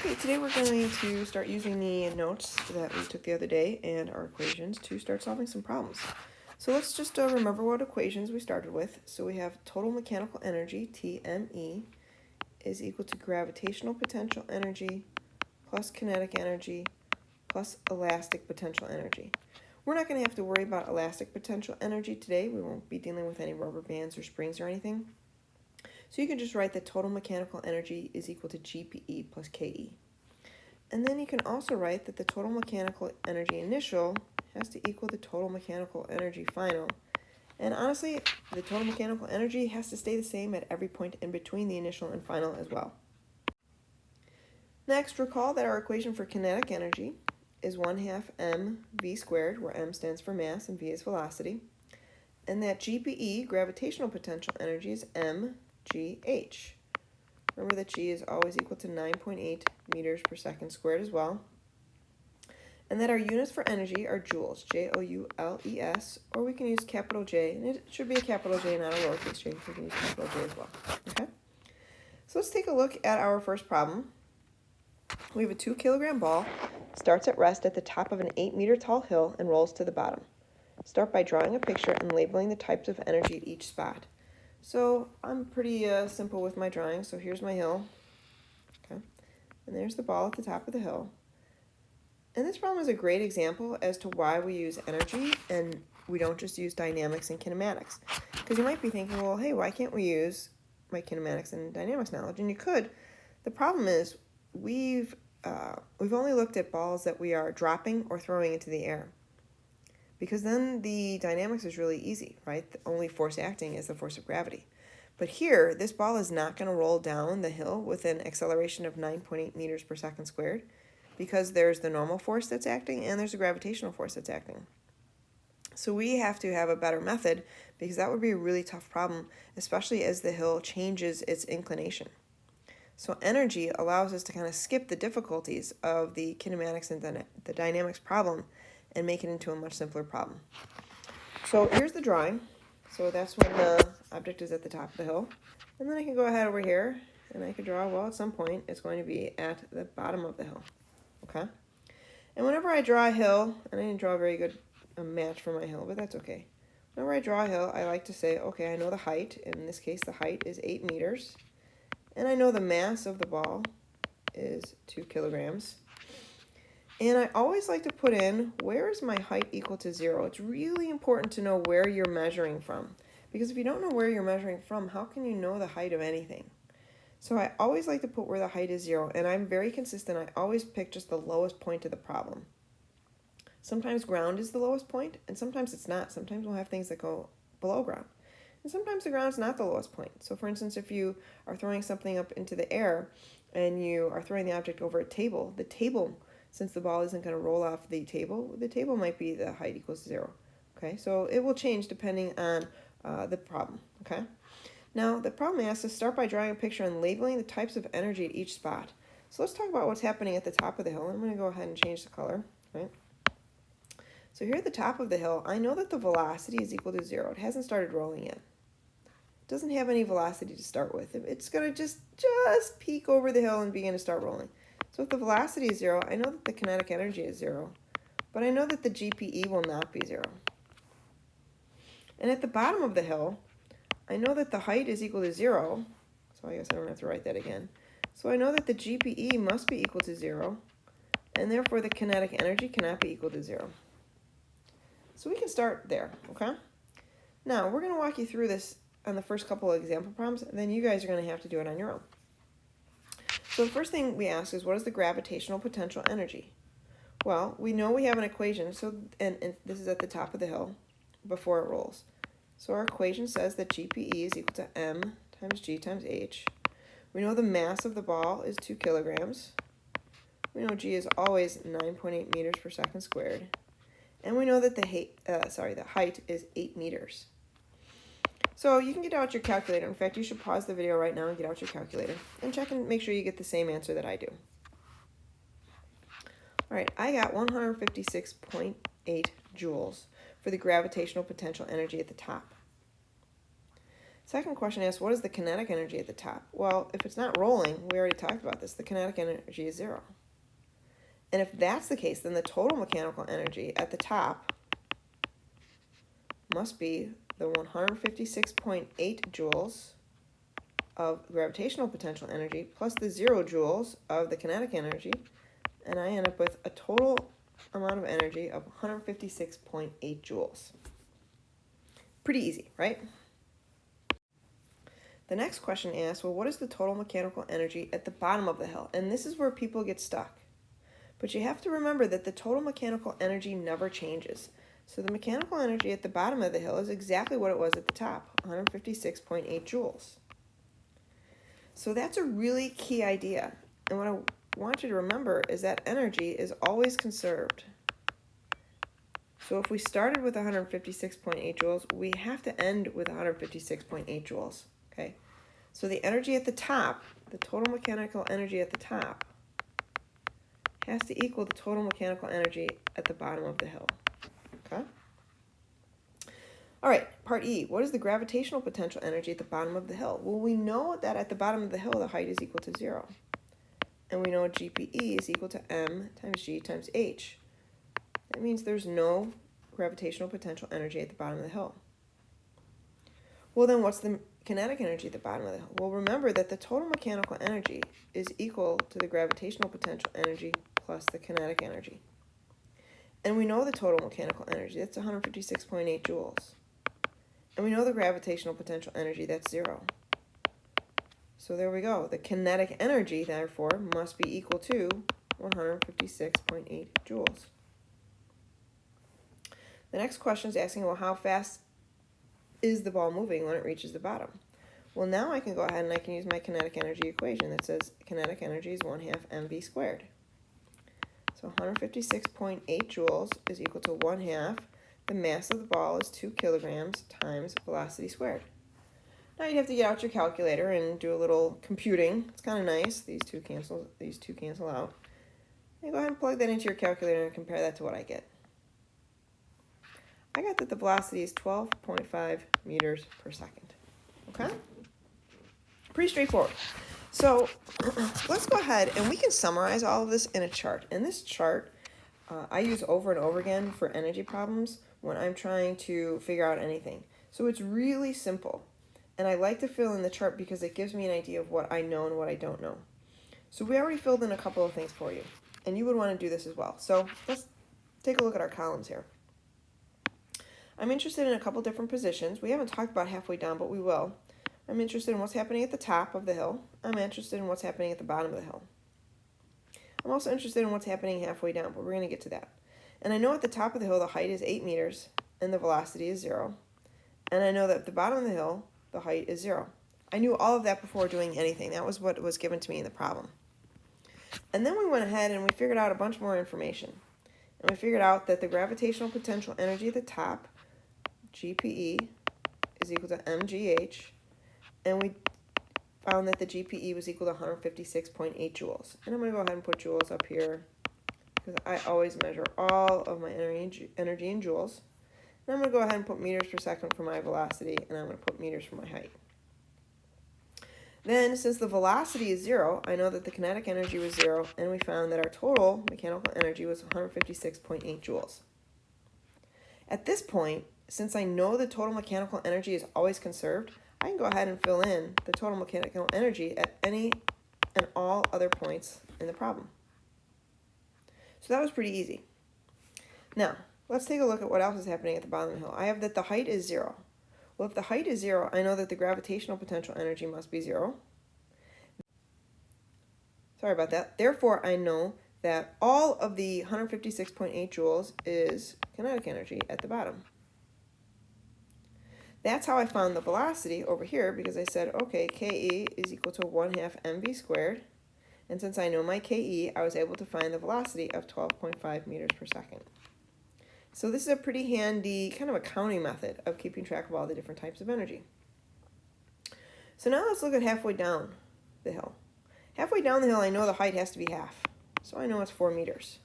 Okay, today we're going to start using the notes that we took the other day and our equations to start solving some problems. So let's just remember what equations we started with. So we have total mechanical energy, TME, is equal to gravitational potential energy plus kinetic energy plus elastic potential energy. We're not going to have to worry about elastic potential energy today. We won't be dealing with any rubber bands or springs or anything. So you can just write that total mechanical energy is equal to GPE plus KE. And then you can also write that the total mechanical energy initial has to equal the total mechanical energy final. And honestly, the total mechanical energy has to stay the same at every point in between the initial and final as well. Next, recall that our equation for kinetic energy is 1/2 mv squared, where m stands for mass and v is velocity. And that GPE, gravitational potential energy, is mgh. Remember that g is always equal to 9.8 meters per second squared as well. And that our units for energy are joules, Joules, or we can use capital J, and it should be a capital J, not a lowercase j. We can use capital J as well. Okay? So let's take a look at our first problem. We have a 2-kilogram ball, starts at rest at the top of an 8-meter tall hill and rolls to the bottom. Start by drawing a picture and labeling the types of energy at each spot. So I'm pretty simple with my drawing. So here's my hill, okay, and there's the ball at the top of the hill. And this problem is a great example as to why we use energy and we don't just use dynamics and kinematics. Because you might be thinking, well, hey, why can't we use my kinematics and dynamics knowledge? And you could. The problem is we've only looked at balls that we are dropping or throwing into the air. Because then the dynamics is really easy, right? The only force acting is the force of gravity. But here, this ball is not going to roll down the hill with an acceleration of 9.8 meters per second squared, because there's the normal force that's acting and there's a gravitational force that's acting. So we have to have a better method, because that would be a really tough problem, especially as the hill changes its inclination. So energy allows us to kind of skip the difficulties of the kinematics and the dynamics problem and make it into a much simpler problem. So here's the drawing. So that's when the object is at the top of the hill. And then I can go ahead over here and I can draw, well, at some point it's going to be at the bottom of the hill. Okay? And whenever I draw a hill, and I didn't draw a very good match for my hill, but that's okay. Whenever I draw a hill, I like to say, okay, I know the height. In this case, the height is 8 meters. And I know the mass of the ball is 2 kilograms. And I always like to put in, where is my height equal to 0? It's really important to know where you're measuring from. Because if you don't know where you're measuring from, how can you know the height of anything? So I always like to put where the height is 0. And I'm very consistent. I always pick just the lowest point of the problem. Sometimes ground is the lowest point, and sometimes it's not. Sometimes we'll have things that go below ground. And sometimes the ground's not the lowest point. So for instance, if you are throwing something up into the air and you are throwing the object over a table, the table, since the ball isn't going to roll off the table might be the height equals 0. Okay, so it will change depending on the problem. Okay, now the problem asks us to start by drawing a picture and labeling the types of energy at each spot. So let's talk about what's happening at the top of the hill. I'm going to go ahead and change the color. Right. So here at the top of the hill, I know that the velocity is equal to 0. It hasn't started rolling yet. It doesn't have any velocity to start with. It's going to just peek over the hill and begin to start rolling. So if the velocity is 0, I know that the kinetic energy is 0, but I know that the GPE will not be 0. And at the bottom of the hill, I know that the height is equal to 0, so I guess I don't have to write that again. So I know that the GPE must be equal to 0, and therefore the kinetic energy cannot be equal to 0. So we can start there, okay? Now, we're going to walk you through this on the first couple of example problems, and then you guys are going to have to do it on your own. So the first thing we ask is, what is the gravitational potential energy? Well, we know we have an equation, and this is at the top of the hill before it rolls. So our equation says that GPE is equal to m times g times h. We know the mass of the ball is 2 kilograms. We know g is always 9.8 meters per second squared. And we know that the height is 8 meters. So you can get out your calculator. In fact, you should pause the video right now and get out your calculator and check and make sure you get the same answer that I do. All right, I got 156.8 joules for the gravitational potential energy at the top. Second question asks, what is the kinetic energy at the top? Well, if it's not rolling, we already talked about this, the kinetic energy is 0. And if that's the case, then the total mechanical energy at the top must be the 156.8 joules of gravitational potential energy plus the 0 joules of the kinetic energy, and I end up with a total amount of energy of 156.8 joules. Pretty easy, right? The next question asks, well, what is the total mechanical energy at the bottom of the hill? And this is where people get stuck. But you have to remember that the total mechanical energy never changes. So the mechanical energy at the bottom of the hill is exactly what it was at the top, 156.8 joules. So that's a really key idea. And what I want you to remember is that energy is always conserved. So if we started with 156.8 joules, we have to end with 156.8 joules. Okay, so the energy at the top, the total mechanical energy at the top, has to equal the total mechanical energy at the bottom of the hill. Okay? All right, part E. What is the gravitational potential energy at the bottom of the hill? Well, we know that at the bottom of the hill, the height is equal to 0. And we know GPE is equal to m times g times h. That means there's no gravitational potential energy at the bottom of the hill. Well, then what's the kinetic energy at the bottom of the hill? Well, remember that the total mechanical energy is equal to the gravitational potential energy plus the kinetic energy. And we know the total mechanical energy, that's 156.8 joules. And we know the gravitational potential energy, that's 0. So there we go. The kinetic energy, therefore, must be equal to 156.8 joules. The next question is asking, well, how fast is the ball moving when it reaches the bottom? Well, now I can go ahead and I can use my kinetic energy equation that says kinetic energy is 1/2 mv squared. So 156.8 joules is equal to 1/2. The mass of the ball is 2 kilograms times velocity squared. Now you have to get out your calculator and do a little computing. It's kind of nice. These two cancel out. And go ahead and plug that into your calculator and compare that to what I get. I got that the velocity is 12.5 meters per second. Okay? Pretty straightforward. So let's go ahead and we can summarize all of this in a chart. And this chart I use over and over again for energy problems when I'm trying to figure out anything. So it's really simple. And I like to fill in the chart because it gives me an idea of what I know and what I don't know. So we already filled in a couple of things for you. And you would want to do this as well. So let's take a look at our columns here. I'm interested in a couple different positions. We haven't talked about halfway down, but we will. I'm interested in what's happening at the top of the hill. I'm interested in what's happening at the bottom of the hill. I'm also interested in what's happening halfway down, but we're going to get to that. And I know at the top of the hill the height is 8 meters and the velocity is 0. And I know that at the bottom of the hill the height is 0. I knew all of that before doing anything. That was what was given to me in the problem. And then we went ahead and we figured out a bunch more information. And we figured out that the gravitational potential energy at the top, GPE, is equal to mgh. And we found that the GPE was equal to 156.8 joules. And I'm going to go ahead and put joules up here because I always measure all of my energy in joules. And I'm going to go ahead and put meters per second for my velocity, and I'm going to put meters for my height. Then, since the velocity is 0, I know that the kinetic energy was 0, and we found that our total mechanical energy was 156.8 joules. At this point, since I know the total mechanical energy is always conserved, I can go ahead and fill in the total mechanical energy at any and all other points in the problem. So that was pretty easy. Now, let's take a look at what else is happening at the bottom of the hill. I have that the height is 0. Well, if the height is 0, I know that the gravitational potential energy must be 0. Sorry about that. Therefore, I know that all of the 156.8 joules is kinetic energy at the bottom. That's how I found the velocity over here, because I said, okay, KE is equal to 1/2 mv squared. And since I know my KE, I was able to find the velocity of 12.5 meters per second. So this is a pretty handy kind of accounting method of keeping track of all the different types of energy. So now let's look at halfway down the hill. Halfway down the hill, I know the height has to be half. So I know it's 4 meters.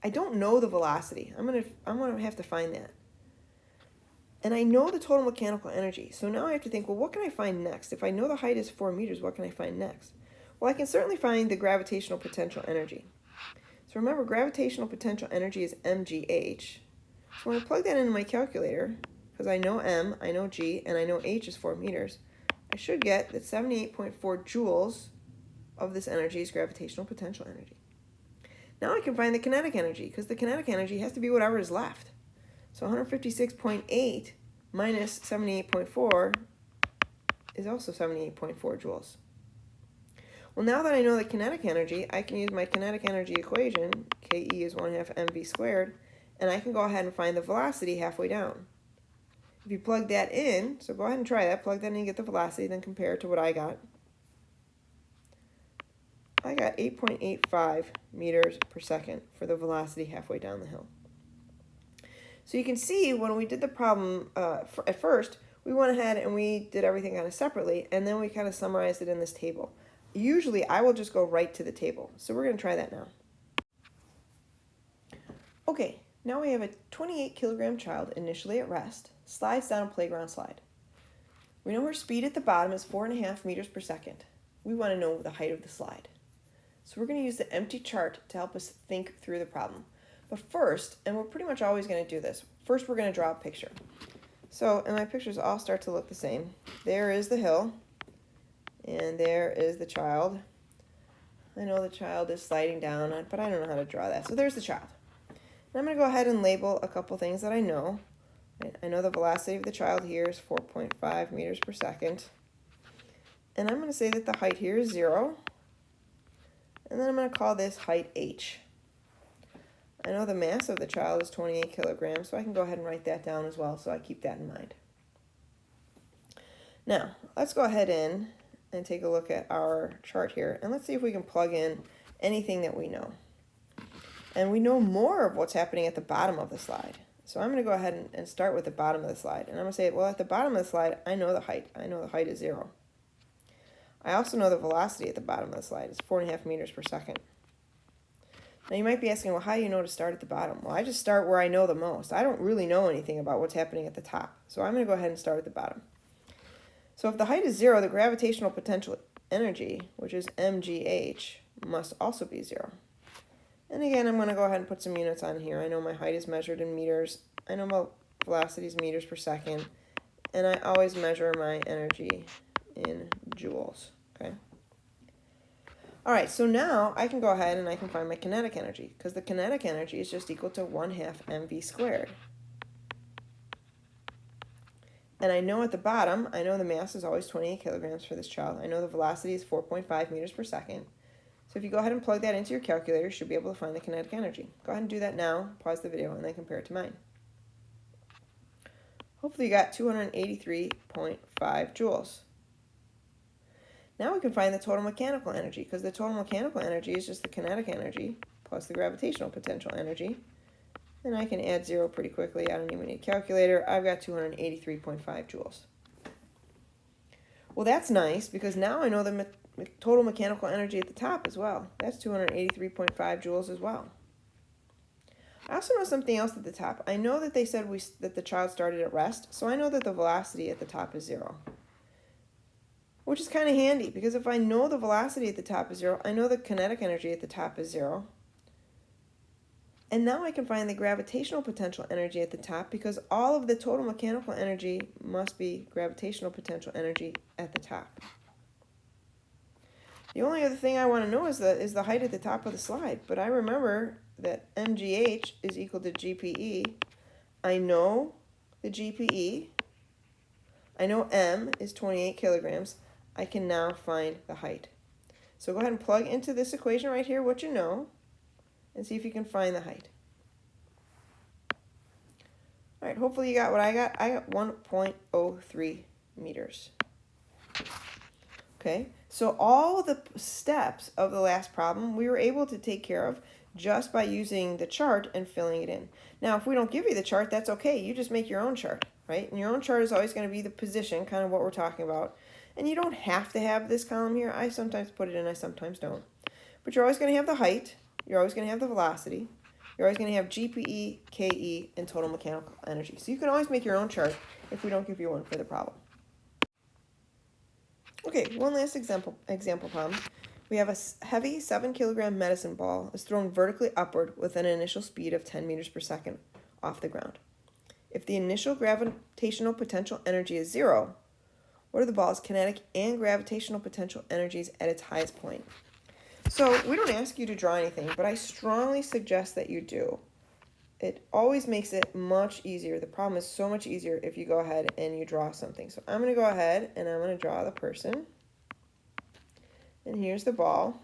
I don't know the velocity. I'm gonna have to find that. And I know the total mechanical energy. So now I have to think, well, what can I find next? If I know the height is 4 meters, what can I find next? Well, I can certainly find the gravitational potential energy. So remember, gravitational potential energy is mgh. So when I plug that into my calculator, because I know m, I know g, and I know h is 4 meters, I should get that 78.4 joules of this energy is gravitational potential energy. Now I can find the kinetic energy, because the kinetic energy has to be whatever is left. So 156.8 minus 78.4 is also 78.4 joules. Well, now that I know the kinetic energy, I can use my kinetic energy equation, Ke is 1/2 mv squared, and I can go ahead and find the velocity halfway down. If you plug that in, so go ahead and try that, plug that in and get the velocity, then compare it to what I got. I got 8.85 meters per second for the velocity halfway down the hill. So you can see when we did the problem at first, we went ahead and we did everything kind of separately, and then we kind of summarized it in this table. Usually I will just go right to the table, so we're going to try that now. Okay, now we have a 28 kilogram child initially at rest, slides down a playground slide. We know her speed at the bottom is 4.5 meters per second. We want to know the height of the slide. So we're going to use the empty chart to help us think through the problem. But first, and we're pretty much always going to do this, first we're going to draw a picture. So, and my pictures all start to look the same. There is the hill, and there is the child. I know the child is sliding down, but I don't know how to draw that. So there's the child. And I'm going to go ahead and label a couple things that I know. I know the velocity of the child here is 4.5 meters per second. And I'm going to say that the height here is 0. And then I'm going to call this height h. I know the mass of the child is 28 kilograms, so I can go ahead and write that down as well, so I keep that in mind. Now, let's go ahead and take a look at our chart here, and let's see if we can plug in anything that we know. And we know more of what's happening at the bottom of the slide. So I'm going to go ahead and start with the bottom of the slide. And I'm going to say, well, at the bottom of the slide, I know the height. I know the height is 0. I also know the velocity at the bottom of the slide is 4.5 meters per second. Now you might be asking, well, how do you know to start at the bottom? Well, I just start where I know the most. I don't really know anything about what's happening at the top. So I'm going to go ahead and start at the bottom. So if the height is 0, the gravitational potential energy, which is mgh, must also be 0. And again, I'm going to go ahead and put some units on here. I know my height is measured in meters. I know my velocity is meters per second. And I always measure my energy in joules. Okay. All right, so now I can go ahead and I can find my kinetic energy, because the kinetic energy is just equal to 1/2 mv squared. And I know at the bottom, I know the mass is always 28 kilograms for this child. I know the velocity is 4.5 meters per second. So if you go ahead and plug that into your calculator, you should be able to find the kinetic energy. Go ahead and do that now, pause the video, and then compare it to mine. Hopefully you got 283.5 joules. Now we can find the total mechanical energy, because the total mechanical energy is just the kinetic energy plus the gravitational potential energy. And I can add 0 pretty quickly. I don't even need a calculator. I've got 283.5 joules. Well, that's nice, because now I know the total mechanical energy at the top as well. That's 283.5 joules as well. I also know something else at the top. I know that they said that the child started at rest, so I know that the velocity at the top is 0. Which is kind of handy, because if I know the velocity at the top is 0, I know the kinetic energy at the top is 0. And now I can find the gravitational potential energy at the top, because all of the total mechanical energy must be gravitational potential energy at the top. The only other thing I want to know is the height at the top of the slide. But I remember that mgh is equal to GPE. I know the GPE. I know m is 28 kilograms. I can now find the height. So go ahead and plug into this equation right here what you know, and see if you can find the height. All right, hopefully you got what I got. I got 1.03 meters. Okay, so all the steps of the last problem we were able to take care of just by using the chart and filling it in. Now, if we don't give you the chart, that's okay. You just make your own chart, right? And your own chart is always going to be the position, kind of what we're talking about. And you don't have to have this column here. I sometimes put it in, I sometimes don't. But you're always going to have the height. You're always going to have the velocity. you're always going to have GPE, KE, and total mechanical energy. So you can always make your own chart if we don't give you one for the problem. Okay, one last example problem. We have a heavy 7-kilogram medicine ball is thrown vertically upward with an initial speed of 10 meters per second off the ground. If the initial gravitational potential energy is 0, what are the ball's kinetic and gravitational potential energies at its highest point? So we don't ask you to draw anything, but I strongly suggest that you do. It always makes it much easier. The problem is so much easier if you go ahead and you draw something. So I'm going to go ahead and I'm going to draw the person. And here's the ball.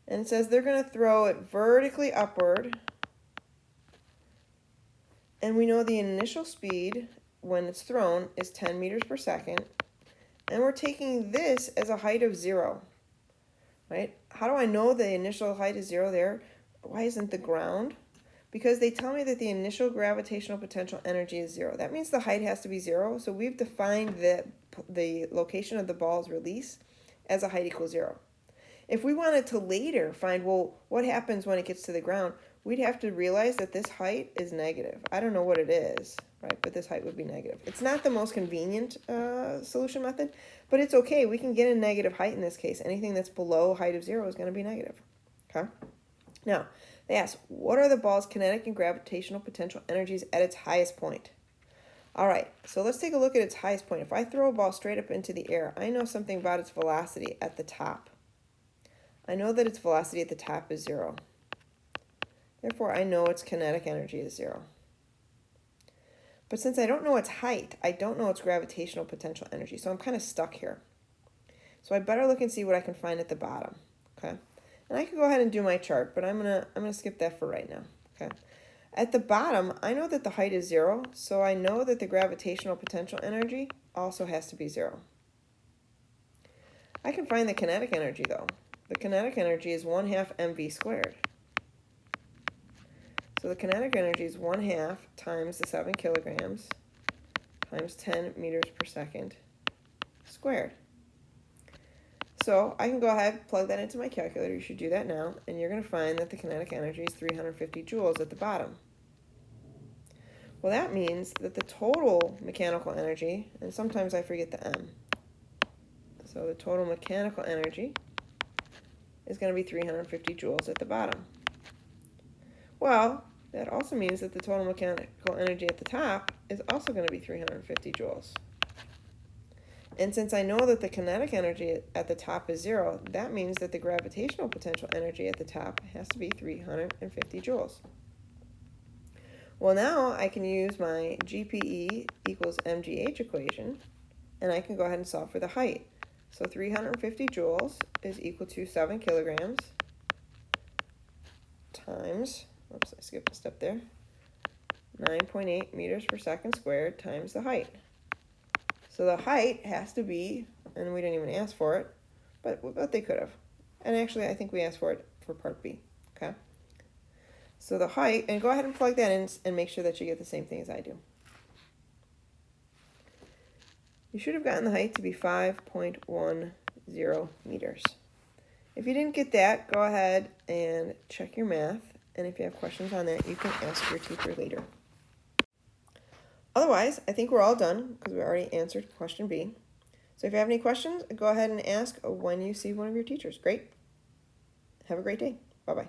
And it says they're going to throw it vertically upward. And we know the initial speed when it's thrown is 10 meters per second. And we're taking this as a height of 0. Right? How do I know the initial height is 0 there? Why isn't the ground? Because they tell me that the initial gravitational potential energy is 0. That means the height has to be 0. So we've defined the location of the ball's release as a height equals 0. If we wanted to later find, well, what happens when it gets to the ground, we'd have to realize that this height is negative. I don't know what it is, right? But this height would be negative. It's not the most convenient solution method, but it's okay. We can get a negative height in this case. Anything that's below height of 0 is going to be negative. Okay? Now, they ask, what are the ball's kinetic and gravitational potential energies at its highest point? All right, so let's take a look at its highest point. If I throw a ball straight up into the air, I know something about its velocity at the top. I know that its velocity at the top is 0. Therefore, I know its kinetic energy is 0. But since I don't know its height, I don't know its gravitational potential energy, so I'm kind of stuck here. So I better look and see what I can find at the bottom, okay? And I can go ahead and do my chart, but I'm gonna skip that for right now, okay? At the bottom, I know that the height is 0, so I know that the gravitational potential energy also has to be 0. I can find the kinetic energy, though. The kinetic energy is 1/2 mv squared. So the kinetic energy is 1/2 times the 7 kilograms times 10 meters per second squared. So I can go ahead, plug that into my calculator. You should do that now. And you're going to find that the kinetic energy is 350 joules at the bottom. Well, that means that the total mechanical energy, and sometimes I forget the M. So the total mechanical energy is going to be 350 joules at the bottom. Well, that also means that the total mechanical energy at the top is also going to be 350 joules. And since I know that the kinetic energy at the top is 0, that means that the gravitational potential energy at the top has to be 350 joules. Well, now I can use my GPE equals mgh equation, and I can go ahead and solve for the height. So 350 joules is equal to 7 kilograms times, oops, I skipped a step there, 9.8 meters per second squared times the height. So the height has to be, and we didn't even ask for it, but they could have. And actually, I think we asked for it for part B, okay? So the height, and go ahead and plug that in and make sure that you get the same thing as I do. You should have gotten the height to be 5.10 meters. If you didn't get that, go ahead and check your math. And if you have questions on that, you can ask your teacher later. Otherwise, I think we're all done because we already answered question B. So if you have any questions, go ahead and ask when you see one of your teachers. Great. Have a great day. Bye-bye.